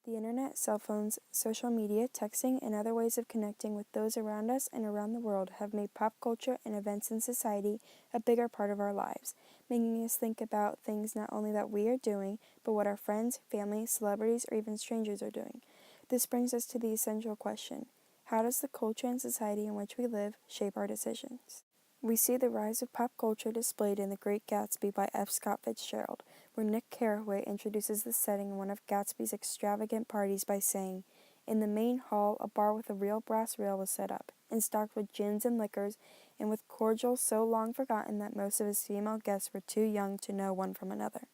The internet, cell phones, social media, texting, and other ways of connecting with those around us and around the world have made pop culture and events in society a bigger part of our lives, making us think about things not only that we are doing, but what our friends, family, celebrities, or even strangers are doing. This brings us to the essential question: how does the culture and society in which we live shape our decisions? We see the rise of pop culture displayed in The Great Gatsby by F. Scott Fitzgerald, where Nick Carraway introduces the setting in one of Gatsby's extravagant parties by saying, "In the main hall, a bar with a real brass rail was set up, and stocked with gins and liquors, and with cordials so long forgotten that most of his female guests were too young to know one from another."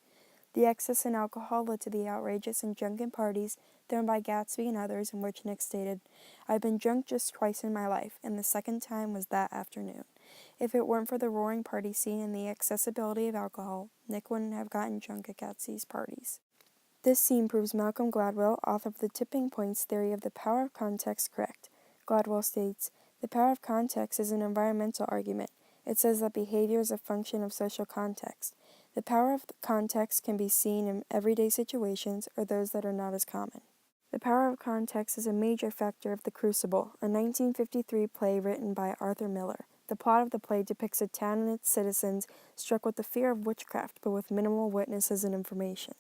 The excess in alcohol led to the outrageous and drunken parties thrown by Gatsby and others, in which Nick stated, "I've been drunk just twice in my life, and the second time was that afternoon." If it weren't for the roaring party scene and the accessibility of alcohol, Nick wouldn't have gotten drunk at Gatsby's parties. This scene proves Malcolm Gladwell, author of the Tipping Points theory of the power of context, correct. Gladwell states, "The power of context is an environmental argument. It says that behavior is a function of social context. The power of context can be seen in everyday situations or those that are not as common." The power of context is a major factor of The Crucible, a 1953 play written by Arthur Miller. The plot of the play depicts a town and its citizens struck with the fear of witchcraft, but with minimal witnesses and information.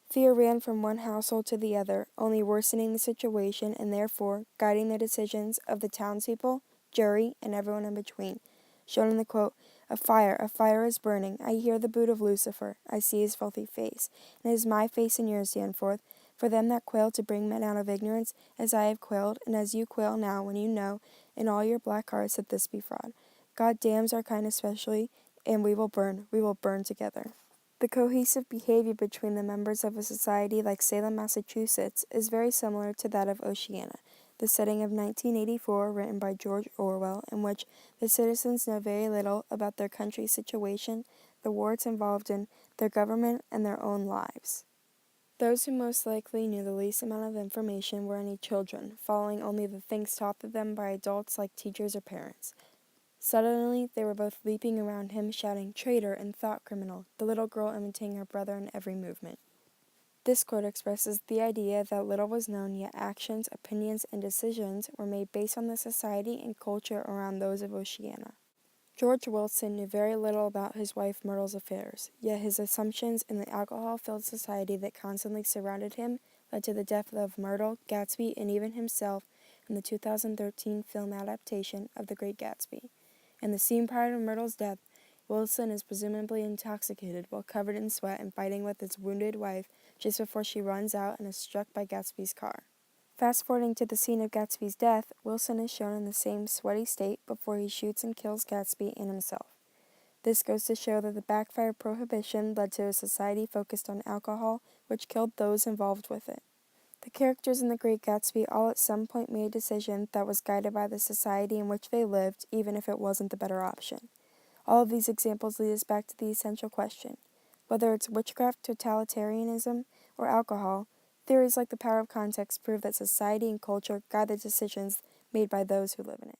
Fear ran from one household to the other, only worsening the situation and therefore guiding the decisions of the townspeople, jury, and everyone in between. Shown in the quote, a fire is burning. I hear the boot of Lucifer. I see his filthy face. And it is my face and yours stand forth, for them that quail to bring men out of ignorance, as I have quailed, and as you quail now when you know, in all your black hearts, that this be fraud. God damns our kind especially, and we will burn together. The cohesive behavior between the members of a society like Salem, Massachusetts, is very similar to that of Oceana, the setting of 1984, written by George Orwell, in which the citizens know very little about their country's situation, the war it's involved in, their government, and their own lives. Those who most likely knew the least amount of information were any children, following only the things taught to them by adults like teachers or parents. Suddenly, they were both leaping around him, shouting, "Traitor" and "thought criminal," the little girl imitating her brother in every movement. This quote expresses the idea that little was known, yet actions, opinions, and decisions were made based on the society and culture around those of Oceana. George Wilson knew very little about his wife Myrtle's affairs, yet his assumptions in the alcohol-filled society that constantly surrounded him led to the death of Myrtle, Gatsby, and even himself in the 2013 film adaptation of The Great Gatsby. In the scene prior to Myrtle's death, Wilson is presumably intoxicated while covered in sweat and fighting with his wounded wife just before she runs out and is struck by Gatsby's car. Fast-forwarding to the scene of Gatsby's death, Wilson is shown in the same sweaty state before he shoots and kills Gatsby and himself. This goes to show that the backfired prohibition led to a society focused on alcohol, which killed those involved with it. The characters in The Great Gatsby all at some point made a decision that was guided by the society in which they lived, even if it wasn't the better option. All of these examples lead us back to the essential question. Whether it's witchcraft, totalitarianism, or alcohol, theories like the power of context prove that society and culture guide the decisions made by those who live in it.